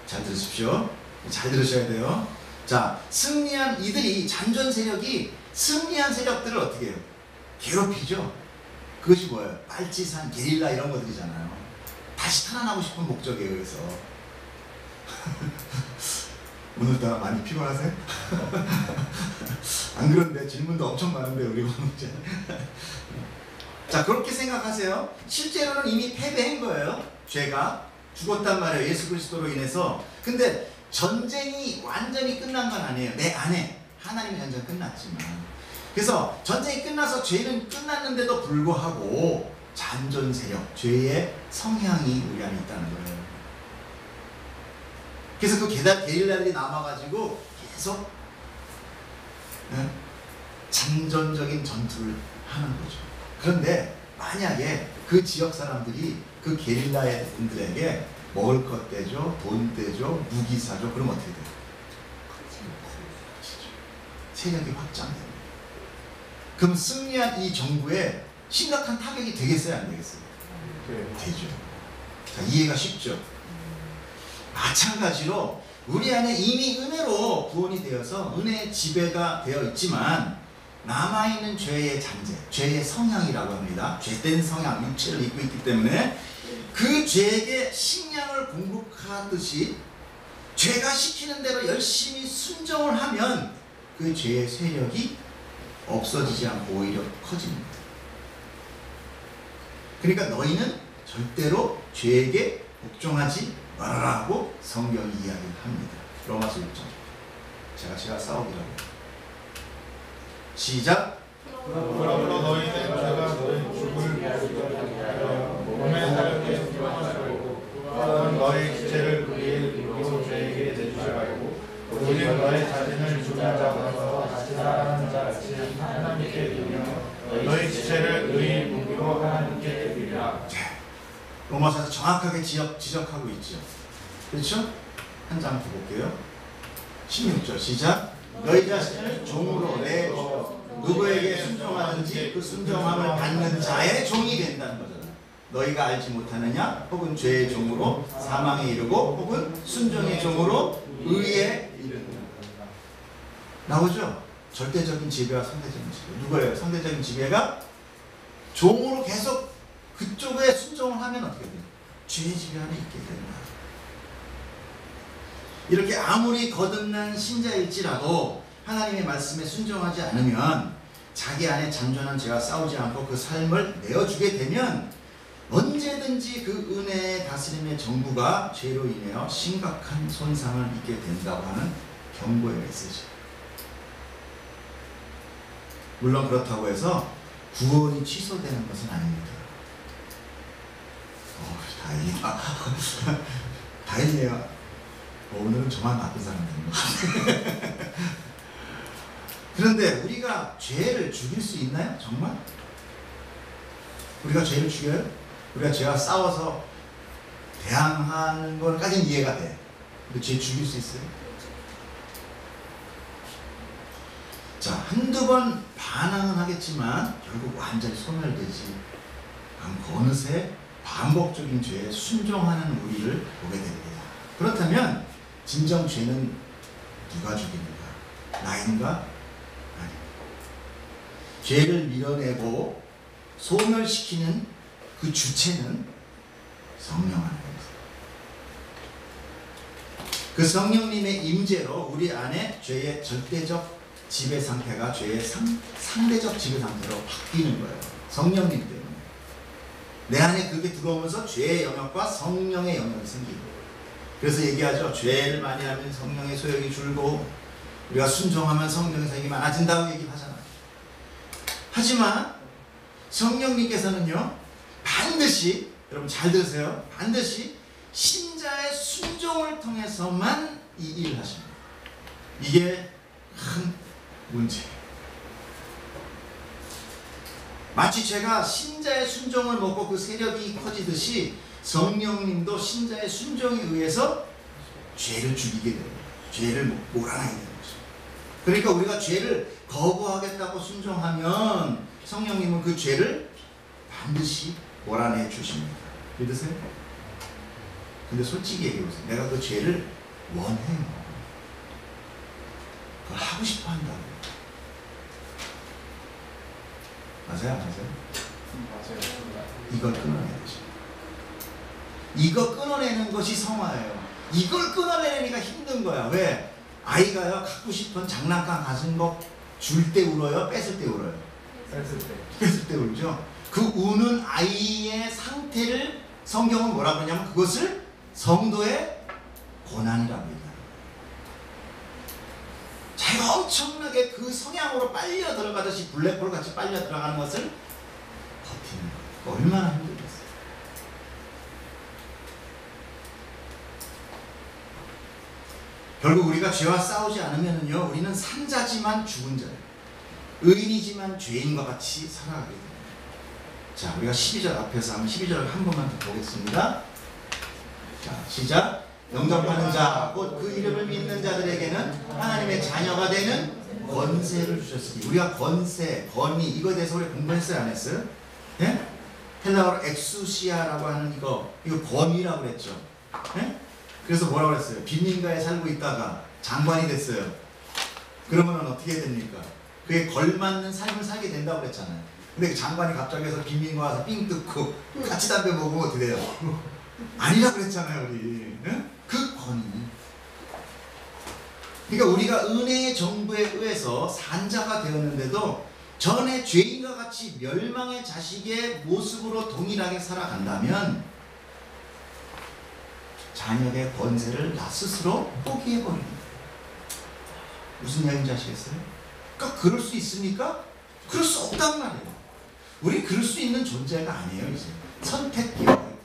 잘 들으십시오. 잘 들으셔야 돼요. 자, 승리한 이들이, 잔존 세력이 승리한 세력들을 어떻게 해요? 괴롭히죠. 그것이 뭐예요? 빨치산, 게릴라 이런 것들이잖아요. 다시 탈환하고 싶은 목적에 의해서. 오늘따라 많이 피곤하세요? 안 그런데 질문도 엄청 많은데 우리 오늘 자, 그렇게 생각하세요. 실제로는 이미 패배한 거예요. 죄가 죽었단 말이에요. 예수 그리스도로 인해서. 근데 전쟁이 완전히 끝난 건 아니에요. 내 안에 하나님의 전쟁 끝났지만. 그래서 전쟁이 끝나서 죄는 끝났는데도 불구하고 잔존 세력, 죄의 성향이 우리 안에 있다는 거예요. 그래서 그 게릴라들이 남아가지고 계속 잔존적인 전투를 하는 거죠. 그런데 만약에 그 지역 사람들이 그 게릴라의 분들에게 먹을 것 떼줘, 돈 떼줘, 무기 사줘, 그럼 어떻게 돼요? 세력이 확장됩니다. 그럼 승리한 이 정부에 심각한 타격이 되겠어요, 안 되겠어요? 되죠. 자, 이해가 쉽죠? 마찬가지로 우리 안에 이미 은혜로 구원이 되어서 은혜의 지배가 되어 있지만 남아있는 죄의 잔재, 죄의 성향이라고 합니다. 죄된 성향, 육체를 입고 있기 때문에 그 죄에게 식량을 공급하듯이 죄가 시키는 대로 열심히 순종을 하면 그 죄의 세력이 없어지지 않고 오히려 커집니다. 그러니까 너희는 절대로 죄에게 복종하지 말아라고 성경이 이야기를 합니다. 로마서 6장. 제가 싸우기라고. 시작. 그러므로 너희는 죄가 너희 죽을 위하여 몸에 사력에 순종하시고 또한 너희 지체를 그의 이기고 죄에게 내주지 말고 오직 너희 자신을 죽은 자로서 다시 살아나는 자같이 하나님께 드리며 너희 지체를 의의 무기로 하나님께 드리라. 로마서에서 정확하게 지적하고 있죠. 그렇죠? 한 장 더 볼게요. 16절 시작. 너희 자신을 종으로 내 누구에게 순종하든지 그 순종함을 받는 자의 종이 된다는 거잖아. 너희가 알지 못하느냐? 혹은 죄의 종으로 사망에 이르고 혹은 순종의 종으로 의에 이르느냐. 나오죠? 절대적인 지배와 상대적인 지배. 누구예요? 상대적인 지배가 종으로 계속 그쪽에 순종을 하면 어떻게 돼요? 죄의 지배 안에 있게 된다. 이렇게 아무리 거듭난 신자일지라도 하나님의 말씀에 순종하지 않으면 자기 안에 잔존한 죄와 싸우지 않고 그 삶을 내어주게 되면 언제든지 그 은혜의 다스림의 정부가 죄로 인하여 심각한 손상을 입게 된다고 하는 경고의 메시지. 물론 그렇다고 해서 구원이 취소되는 것은 아닙니다. 다행이다. 다행이에요. 오늘은 저만 나쁜 사람 되는 거죠. 그런데 우리가 죄를 죽일 수 있나요? 정말? 우리가 죄를 죽여요? 우리가 죄와 싸워서 대항하는 것까지는 이해가 돼. 근데 죄 죽일 수 있어요? 자, 한두 번 반항은 하겠지만 결국 완전히 소멸되지 않고 어느새 반복적인 죄에 순종하는 우리를 보게 됩니다. 그렇다면 진정 죄는 누가 죽입니까? 나인가? 아니. 죄를 밀어내고 소멸시키는 그 주체는 성령 하나님입니다. 그 성령님의 임재로 우리 안에 죄의 절대적 지배 상태가 죄의 상대적 지배 상태로 바뀌는 거예요. 성령님 때문에. 내 안에 그게 들어오면서 죄의 영역과 성령의 영역이 생기고. 그래서 얘기하죠. 죄를 많이 하면 성령의 소욕이 줄고 우리가 순종하면 성령의 소욕이 많아진다고 얘기하잖아요. 하지만 성령님께서는요. 반드시 여러분 잘 들으세요. 반드시 신자의 순종을 통해서만 이 일을 하십니다. 이게 큰 문제예요. 마치 죄가 신자의 순종을 먹고 그 세력이 커지듯이 성령님도 신자의 순종에 의해서 죄를 죽이게 됩니다. 죄를 몰아내게 되는 거죠. 그러니까 우리가 죄를 거부하겠다고 순종하면 성령님은 그 죄를 반드시 몰아내 주십니다. 믿으세요? 근데 솔직히 얘기해보세요. 내가 그 죄를 원해요. 그걸 하고 싶어 한다고. 맞아요? 맞아요? 이걸 끊어내야 되죠. 이거 끊어내는 것이 성화예요. 이걸 끊어내니까 힘든 거야. 왜? 아이가요 갖고 싶은 장난감 가진 거 줄 때 울어요? 뺏을 때 울어요? 뺏을 때 울죠. 그 우는 아이의 상태를 성경은 뭐라 그러냐면 그것을 성도의 고난이라고 얘기해요. 자기가 엄청나게 그 성향으로 빨려 들어가듯이 블랙홀 같이 빨려 들어가는 것을 버티는 거. 얼마나 힘들겠어요. 결국 우리가 죄와 싸우지 않으면요, 우리는 산자지만 죽은 자예요. 의인이지만 죄인과 같이 살아가게 됩니다. 자, 우리가 12절 앞에서 한번 12절을 한 번만 더 보겠습니다. 자, 시작. 영접하는 자, 곧 그 이름을 믿는 자들에게는 하나님의 자녀가 되는 권세를 주셨으니. 우리가 권세, 권위, 이거에 대해서 우리 공부했어요, 안 했어요? 네? 헬라어로 엑수시아라고 하는 이거 권위라고 그랬죠. 네? 그래서 뭐라고 그랬어요? 빈민가에 살고 있다가 장관이 됐어요. 그러면 어떻게 됩니까? 그에 걸맞는 삶을 살게 된다고 그랬잖아요. 근데 그 장관이 갑자기 해서 빈민가 와서 삥 뜯고 같이 담배 먹으면 어떻게 돼요? 아니라 그랬잖아요, 우리. 응? 그 권위. 그러니까 우리가 은혜의 정부에 의해서 산자가 되었는데도 전에 죄인과 같이 멸망의 자식의 모습으로 동일하게 살아간다면 자녀의 권세를 나 스스로 포기해버립니다. 무슨 이야기인지 아시겠어요? 그러니까 그럴 수 있습니까? 그럴 수 없단 말이에요. 우리 그럴 수 있는 존재가 아니에요. 이제 선택기회예요.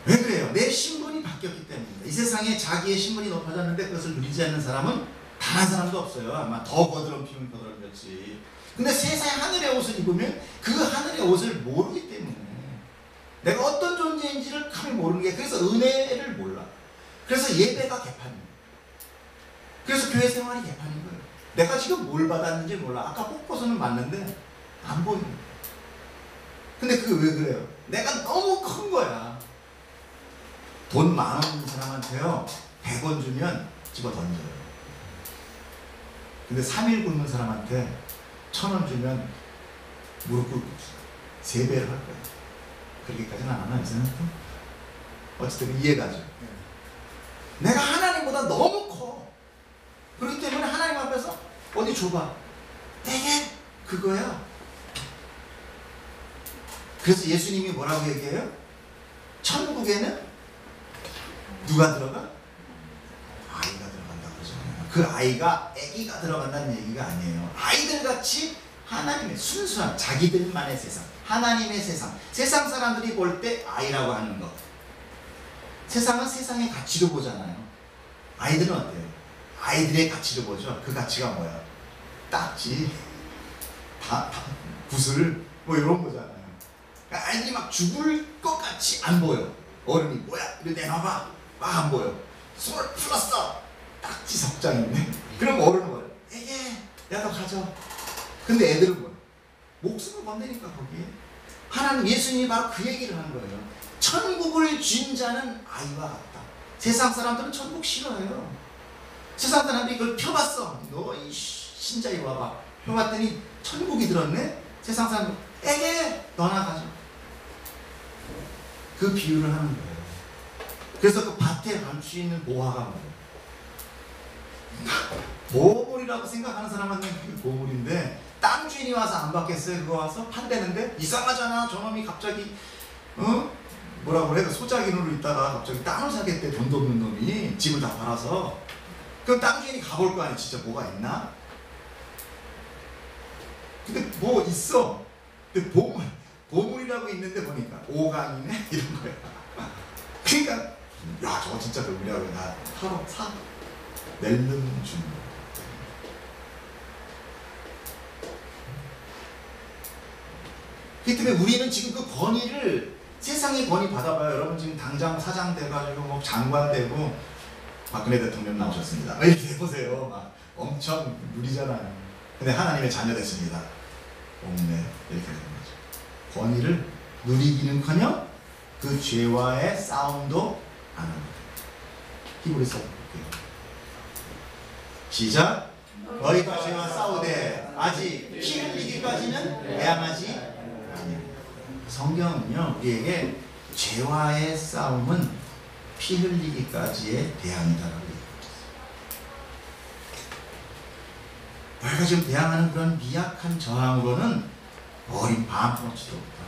왜 그래요? 내 신분이 바뀌었기 때문입니다. 이 세상에 자기의 신분이 높아졌는데 그것을 누리지 않는 사람은 단 한 사람도 없어요. 아마 더 거드럼 피우면 거드럼이었지. 근데 세상에 하늘의 옷을 입으면 그 하늘의 옷을 모르기 때문에 내가 어떤 존재인지를 감히 모르는 게, 그래서 은혜를 몰라. 그래서 예배가 개판입니다. 그래서 교회 생활이 개판인 거예요. 내가 지금 뭘 받았는지 몰라. 아까 뽑고서는 봤는데 안 보입니다. 근데 그게 왜 그래요? 내가 너무 큰 거야. 돈 많은 사람한테요 100원 주면 집어 던져요. 근데 3일 굶는 사람한테 1000원 주면 무릎 꿇고 3배를 할 거예요. 그렇게까지는 안 하나 이제는. 어쨌든 이해가죠. 내가 하나님보다 너무 커. 그렇기 때문에 하나님 앞에서 어디 줘봐. 되게 그거야. 그래서 예수님이 뭐라고 얘기해요? 천국에는 누가 들어가? 아이가 들어간다고 그러잖아요. 그 아이가 아기가 들어간다는 얘기가 아니에요. 아이들같이 하나님의 순수한 자기들만의 세상, 하나님의 세상, 세상 사람들이 볼 때 아이라고 하는 것. 세상은 세상의 가치로 보잖아요. 아이들은 어때요? 아이들의 가치로 보죠. 그 가치가 뭐야? 딱지, 구슬, 뭐 이런 거잖아요. 그러니까 아이들이 막 죽을 것 같이 안 보여. 어른이 뭐야? 이거 내놔봐. 막 안 보여. 손을 풀었어. 딱지 석장 있네. 그럼 어른은 뭐야? 에게, 야 너 가져. 근데 애들은 뭐야? 목숨을 건네니까 거기에. 하나님 예수님이 바로 그 얘기를 하는 거예요. 천국을 쥔 자는 아이와 같다. 세상 사람들은 천국 싫어해요. 세상 사람들이 그걸 펴봤어. 너 이 신자 이리 와봐. 펴봤더니 천국이 들었네. 세상 사람들 에게 너나 가져. 그 비유를 하는 거예요. 그래서 그 밭에 감추 있는 모화가 뭐예요? 보물이라고 생각하는 사람한테 그게 보물인데 땅 주인이 와서 안 받겠어요? 그거 와서 판대는데 이상하잖아. 저놈이 갑자기 뭐라고 그래? 소작인으로 있다가 갑자기 땅을 사겠대. 돈도 없는 놈이 집을 다 팔아서. 그럼 땅 주인이 가볼 거 아니야. 진짜 뭐가 있나? 근데 뭐 있어. 근데 보물이라고 있는데 보니까 오강이네 이런 거야. 그러니까 야 저거 진짜 보물이라고 나 사러 사. 낼름 준. 그렇기 때문에 우리는 지금 그 권위를 세상의 권위 받아봐요. 여러분 지금 당장 사장 돼가지고 뭐 장관 되고 박근혜 대통령 나오셨습니다. 이렇게 해보세요. 막 엄청 누리잖아요. 근데 하나님의 자녀 됐습니다. 없네. 이렇게 되는 거죠. 권위를 누리기는커녕 그 죄와의 싸움도 안 합니다. 히브리서 볼게요. 시작. 너희가 죄와 싸우되 아직 피 흘리기까지는 대항하지 아니하리라. 성경은요 우리에게 죄와의 싸움은 피 흘리기까지의 대항이다라고 얘기했어요. 너희가 지금 대항하는 그런 미약한 저항으로는 어린 밤송아치도 없다.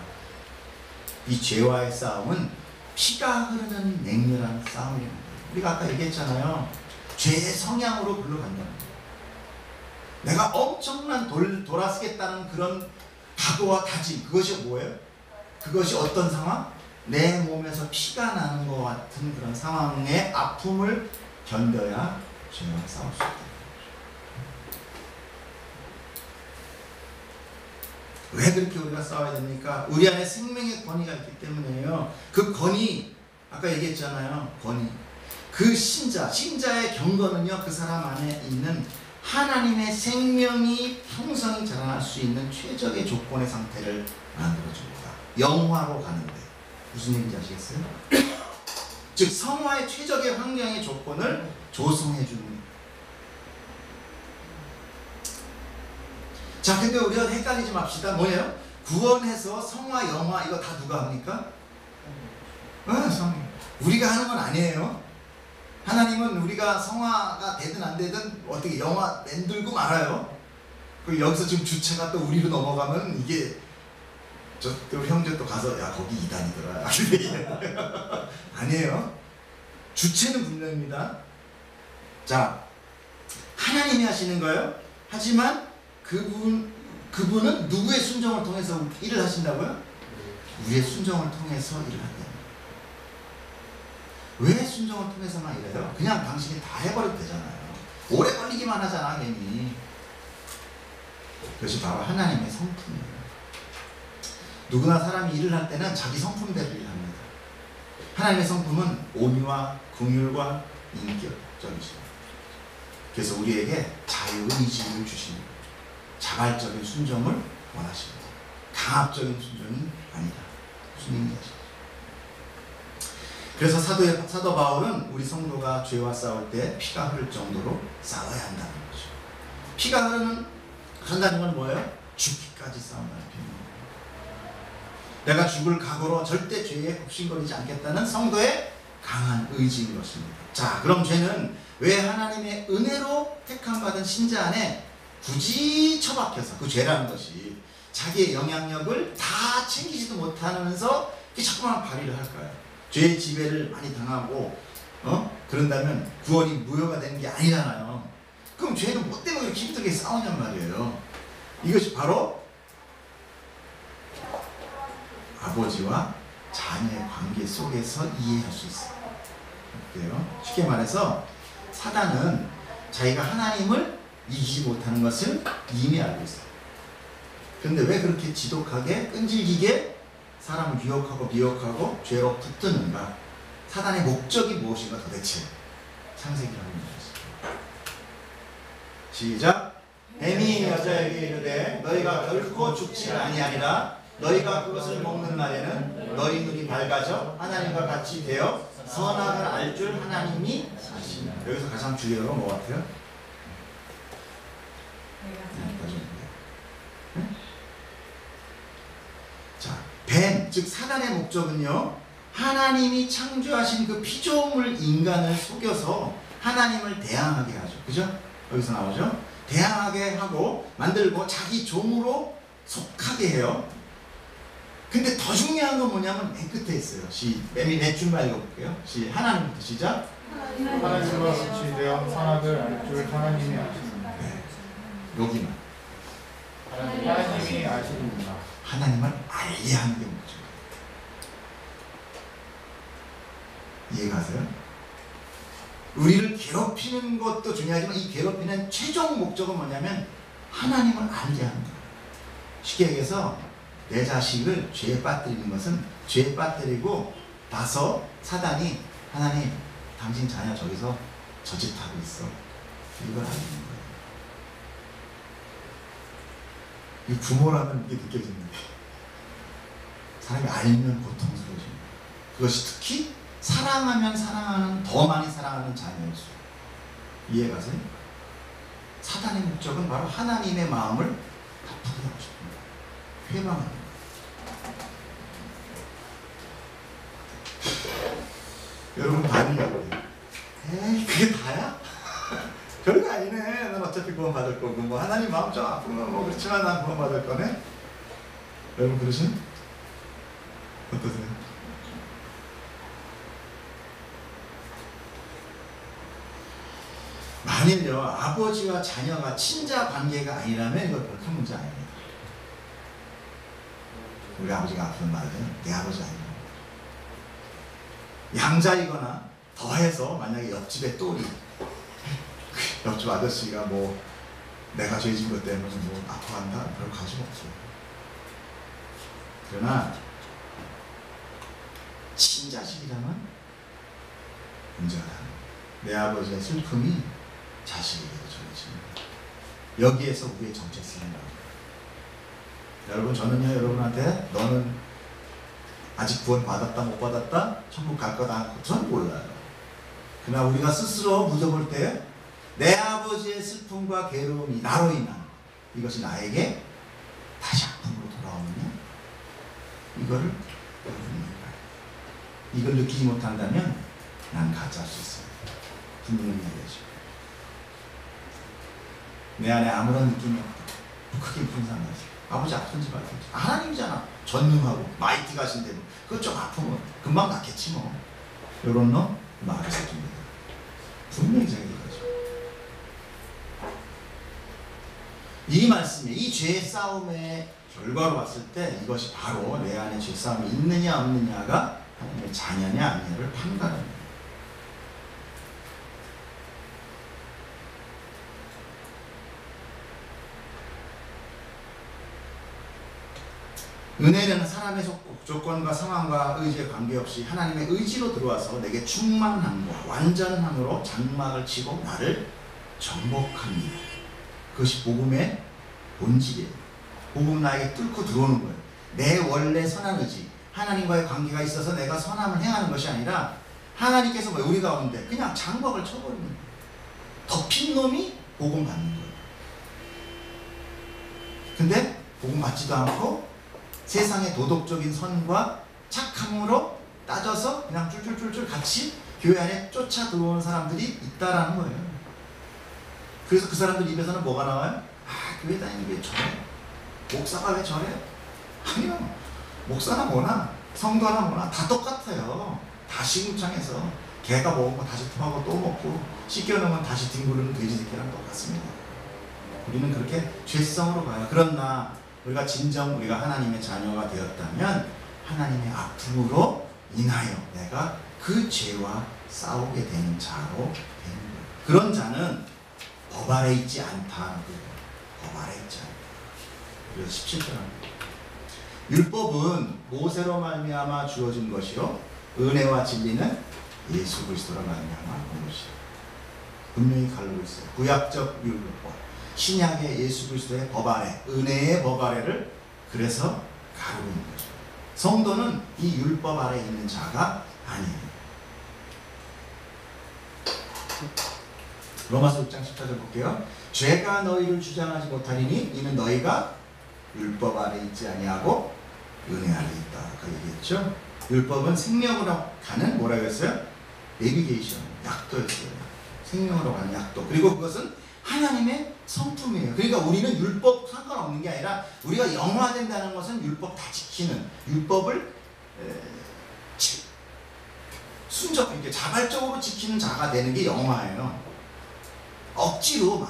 이 죄와의 싸움은 피가 흐르는 맹렬한 싸움입니다. 우리가 아까 얘기했잖아요. 죄의 성향으로 불러간다는 거예요. 내가 엄청난 돌아서겠다는 그런 각오와 다짐, 그것이 뭐예요? 그것이 어떤 상황? 내 몸에서 피가 나는 것 같은 그런 상황의 아픔을 견뎌야 죄와 싸울 수 있다. 왜 그렇게 우리가 싸워야 됩니까? 우리 안에 생명의 권위가 있기 때문이에요. 그 권위, 아까 얘기했잖아요. 권위. 그 신자의 경건은요, 그 사람 안에 있는 하나님의 생명이 형성이 자라날 수 있는 최적의 조건의 상태를 만들어줍니다. 영화로 가는데. 무슨 얘기인지 아시겠어요? 즉 성화의 최적의 환경의 조건을 조성해 주는 거예요. 자, 근데 우리가 헷갈리지 맙시다. 뭐예요? 구원해서 성화, 영화 이거 다 누가 합니까? 우리가 하는 건 아니에요. 하나님은 우리가 성화가 되든 안 되든 어떻게 영화 만들고 말아요. 그 여기서 지금 주체가 또 우리로 넘어가면 이게 또 형제 또 가서 야 거기 이단이더라 아니에요. 주체는 분명입니다. 자, 하나님이 하시는 거예요. 하지만 그분은 누구의 순종을 통해서 일을 하신다고요? 우리의 순종을 통해서 일을 한다. 왜 순종을 통해서만 일해요? 그냥 당신이 다 해버려도 되잖아요. 오래 걸리기만 하잖아 괜히. 그것이 바로 하나님의 성품이에요. 누구나 사람이 일을 할 때는 자기 성품대로 일합니다. 하나님의 성품은 온유와 긍휼과 인격적이십니다. 그래서 우리에게 자유의지를 주십니다. 자발적인 순종을 원하십니다. 강압적인 순종이 아니라. 무슨 얘기인지 아시죠? 그래서 사도 바울은 우리 성도가 죄와 싸울 때 피가 흐를 정도로 싸워야 한다는 거죠. 피가 흐른다는 건 뭐예요? 죽기까지 싸운다는 표현입니다. 내가 죽을 각오로 절대 죄에 굽신거리지 않겠다는 성도의 강한 의지인 것입니다. 자, 그럼 죄는 왜 하나님의 은혜로 택함받은 신자 안에 굳이 처박혀서 그 죄라는 것이 자기의 영향력을 다 챙기지도 못하면서 자꾸만 발휘를 할까요? 죄의 지배를 많이 당하고 그런다면 구원이 무효가 되는 게 아니잖아요. 그럼 죄는 뭐 때문에 이렇게 힘들게 싸우냔 말이에요. 이것이 바로 아버지와 자녀의 관계 속에서 이해할 수 있어요. 그래요? 쉽게 말해서 사단은 자기가 하나님을 이기지 못하는 것을 이미 알고 있어요. 그런데 왜 그렇게 지독하게 끈질기게 사람을 유혹하고 미혹하고 죄로 붙드는가? 사단의 목적이 무엇인가 도대체? 창세기라고 합니다. 시작. 뱀이 여자에게 이르되 너희가 결코 죽지 아니하리라. 너희가 그것을 먹는 날에는 너희 눈이 밝아져 하나님과 같이 되어 선악을 알 줄 하나님이 아시니라. 여기서 가장 중요한 건 뭐 같아요? 자, 뱀, 즉 사단의 목적은요, 하나님이 창조하신 그 피조물 인간을 속여서 하나님을 대항하게 하죠. 그죠? 여기서 나오죠? 대항하게 하고 만들고 자기 종으로 속하게 해요. 근데 더 중요한 건 뭐냐면 맨 끝에 있어요. 맨 줄만 읽어볼게요. 하나님부터 시작. 하나님과 같이 되어 선악을 알 줄 하나님이 아십니다. 네. 여기만. 하나님이 아십니다. 하나님을 알게 하는 게 뭐죠? 이해가세요? 우리를 괴롭히는 것도 중요하지만 이 괴롭히는 최종 목적은 뭐냐면 하나님을 알게 하는 거예요. 쉽게 얘기해서 내 자식을 죄에 빠뜨리는 것은 죄에 빠뜨리고 나서 사단이 하나님 당신 자녀 저기서 저짓하고 있어. 이걸 알리는 거예요. 이 부모라면 이게 느껴집니다. 사람이 알면 고통스러워집니다. 그것이 특히 사랑하면 사랑하는, 더 많이 사랑하는 자녀일 수. 이해가세요? 사단의 목적은 바로 하나님의 마음을 아프게 하고 싶습니다. 회망하는 거예요. 여러분 반응이라고 해요. 에이 그게 다야? 별거 아니네. 난 어차피 구원 받을 거고 뭐 하나님 마음 좀 아프면 뭐 그렇지만 난 구원 받을 거네. 여러분 그러시나요? 어떠세요? 만일요 아버지와 자녀가 친자 관계가 아니라면 이거 별 큰 문제 아닙니다. 우리 아버지가 아픈 말은 내 아버지 아니고 양자이거나 더해서 만약에 옆집에 또리 옆집 아저씨가 뭐 내가 죄진 것 때문에 뭐 아파한다? 별 관심 없어요. 그러나 친자식이라면 문제가 나는 내 아버지의 슬픔이 자식에게도 전해집니다. 여기에서 우리의 정체성이 나옵니다. 여러분 저는요 여러분한테 너는 아직 구원 받았다 못 받았다, 천국 갈 거다, 전 몰라요. 그러나 우리가 스스로 묻어볼 때 내 아버지의 슬픔과 괴로움이 나로 인한 이것이 나에게 다시 아픔으로 돌아오느냐? 이거를 이걸 느끼지 못한다면 난 가짜일 수 있어요. 분명히 얘기하죠. 내 안에 아무런 느낌이 없다. 크게 분산하지. 아버지 아픈지 말든지. 하나님이잖아. 전능하고 마이티가신 대로. 그거 좀 아프면 금방 낫겠지 뭐. 요런 놈 말을 해줍니다. 분명히 제가 얘기하죠. 이 말씀에 이 죄의 싸움의 결과로 봤을 때 이것이 바로 내 안에 죄 싸움이 있느냐 없느냐가 하나님의 자녀냐 아니냐를 판단합니다. 은혜는 사람의 조건과 상황과 의지에 관계없이 하나님의 의지로 들어와서 내게 충만함과 완전함으로 장막을 치고 나를 정복합니다. 그것이 복음의 본질이에요. 복음은 나에게 뚫고 들어오는 거예요. 내 원래 선한 의지, 하나님과의 관계가 있어서 내가 선함을 행하는 것이 아니라 하나님께서 우리 가운데 그냥 장막을 쳐버리는 거예요. 덮인 놈이 복음 받는 거예요. 근데 복음 받지도 않고 세상의 도덕적인 선과 착함으로 따져서 그냥 쫄쫄쫄쫄 같이 교회 안에 쫓아 들어오는 사람들이 있다라는 거예요. 그래서 그 사람들 입에서는 뭐가 나와요? 아, 교회 다니는 게 저래? 목사가 왜 저래? 아니요. 목사나 뭐나 성도나 뭐나 다 똑같아요. 다 시궁창에서 개가 먹은 거 다시 토하고 또 먹고 씻겨놓으면 다시 뒹구르는 돼지 새끼랑 똑같습니다. 우리는 그렇게 죄성으로 가요. 그러나 우리가 진정 우리가 하나님의 자녀가 되었다면 하나님의 아픔으로 인하여 내가 그 죄와 싸우게 되는 자로 되는 거예요. 그런 자는 법 아래 있지 않다는 거예요. 법 아래 있지 않다. 그래서 17절입니다. 율법은 모세로 말미암아 주어진 것이요 은혜와 진리는 예수 그리스도로 말미암아 온 것이요. 분명히 가르고 있어요. 구약적 율법과 신약의 예수 그리스도의 법 아래, 은혜의 법 아래를 그래서 가르고 있는 거죠. 성도는 이 율법 아래 있는 자가 아니에요. 로마서 6장 14절 볼게요. 죄가 너희를 주장하지 못하리니 이는 너희가 율법 아래 있지 아니하고 은혜 아래 있다. 아까 얘기했죠. 율법은 생명으로 가는 뭐라고 했어요? 내비게이션, 약도였어요. 생명으로 가는 약도. 그리고 그것은 하나님의 성품이에요. 그러니까 우리는 율법 상관없는 게 아니라 우리가 영화된다는 것은 율법 다 지키는, 율법을 순적 이렇게 자발적으로 지키는 자가 되는 게 영화예요. 억지로 막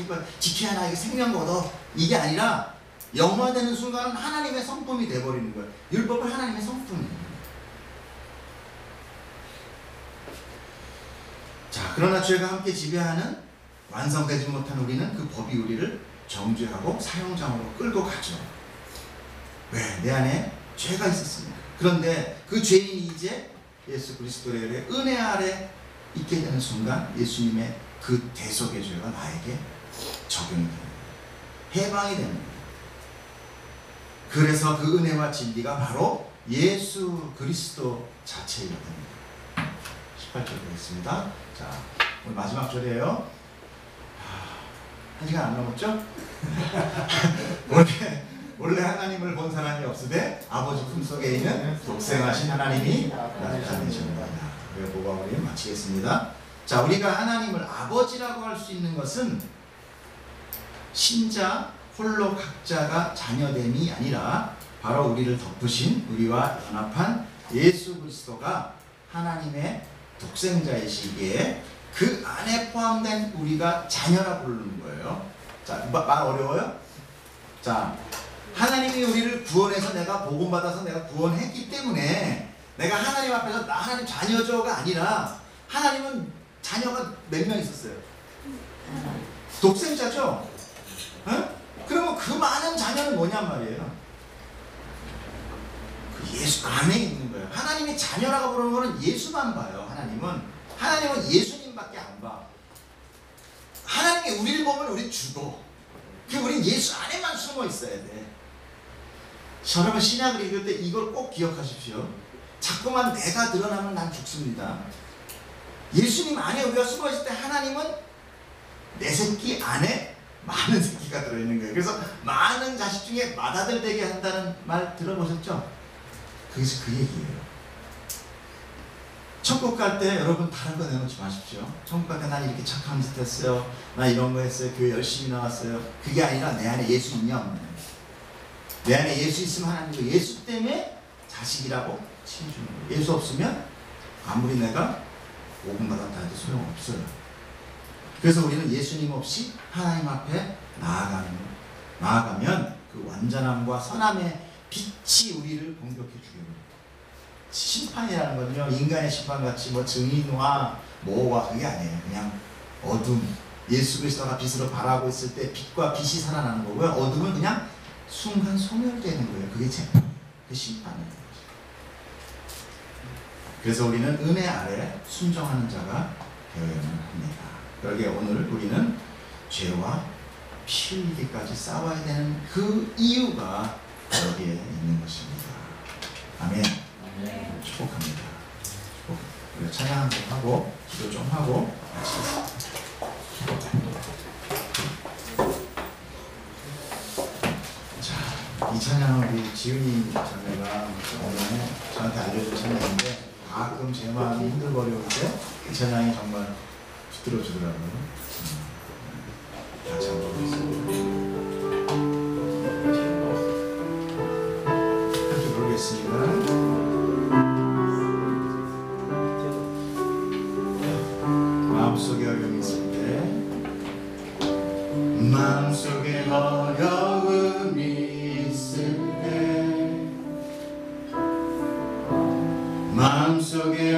이거 지켜야 나 이게 생명 거둬 이게 아니라 영화되는 순간은 하나님의 성품이 돼버리는 거예요. 율법은 하나님의 성품이에요. 자, 그러나 죄가 함께 지배하는 완성되지 못한 우리는 그 법이 우리를 정죄하고 사형장으로 끌고 가죠. 왜? 내 안에 죄가 있었습니다. 그런데 그 죄인이 이제 예수 그리스도의 은혜 아래 있게 되는 순간 예수님의 그 대속의 죄가 나에게 적용이 되는 거예요. 해방이 되는 거예요. 그래서 그 은혜와 진리가 바로 예수 그리스도 자체이게 됩니다. 18절 보겠습니다. 자, 오늘 마지막 절이에요. 한 시간 안 넘었죠? 원래 하나님을 본 사람이 없으되 아버지 품속에 있는 독생하신 하나님이 나타내십니다. 그리고 보고 우리 마치겠습니다. 자, 우리가 하나님을 아버지라고 할 수 있는 것은 신자 홀로 각자가 자녀됨이 아니라 바로 우리를 덮으신 우리와 연합한 예수 그리스도가 하나님의 독생자이시기에 그 안에 포함된 우리가 자녀라 부르는 거예요. 자, 말 어려워요? 자, 하나님이 우리를 구원해서 내가 복음받아서 내가 구원했기 때문에 내가 하나님 앞에서 나 하나님 자녀죠가 아니라 하나님은 자녀가 몇 명 있었어요? 독생자죠? 어? 그러면 그 많은 자녀는 뭐냔 말이에요? 그 예수 안에 있는 거예요. 하나님이 자녀라고 부르는 거는 예수만 봐요. 하나님은 예수님밖에 안 봐. 하나님이 우리를 보면 우리 죽어. 우린 예수 안에만 숨어 있어야 돼. 여러분 신약을 읽을 때 이걸 꼭 기억하십시오. 자꾸만 내가 드러나면 난 죽습니다. 예수님 안에 우리가 숨어있을 때 하나님은 내 새끼 안에 많은 새끼가 들어있는 거예요. 그래서 많은 자식 중에 맏아들 되게 한다는 말 들어보셨죠? 그래서 그 얘기예요. 천국 갈 때 여러분 다른 거 내놓지 마십시오. 천국 갈 때 난 이렇게 착한 짓 했어요. 나 이런 거 했어요. 교회 열심히 나왔어요. 그게 아니라 내 안에 예수 있냐 없냐. 내 안에 예수 있으면 하나님도 예수 때문에 자식이라고 칭해주는 거예요. 예수 없으면 아무리 내가 5분 받았다 해도 소용없어요. 그래서 우리는 예수님 없이 하나님 앞에 나아가면 그 완전함과 선함의 빛이 우리를 공격해 주게 됩니다. 심판이라는 건요, 인간의 심판같이 뭐 증인과 뭐와 그게 아니에요. 그냥 어둠, 예수 그리스도가 빛으로 발하고 있을 때 빛과 빛이 살아나는 거고요. 어둠은 그냥 순간 소멸되는 거예요. 그게 그 심판이에요. 그래서 우리는 은혜 아래 순종하는 자가 되어야만 합니다. 그러기에 오늘 우리는 죄와 피 흘리기까지 싸워야 되는 그 이유가 여기에 있는 것입니다. 아멘. 축복합니다. 우리 찬양 한 번 하고 기도 좀 하고 자, 이 찬양은 우리 지은이 자매가 오늘 저한테 알려준 찬양인데 가끔 제 마음이 힘들고 어려울 때 이 찬양이 정말 붙들어 주더라고요. 같이 한번 보겠습니다. 함께 부르겠습니다. 마음속에 어려움이 있을 때 마음속에 어려움이 있을 때 마음속에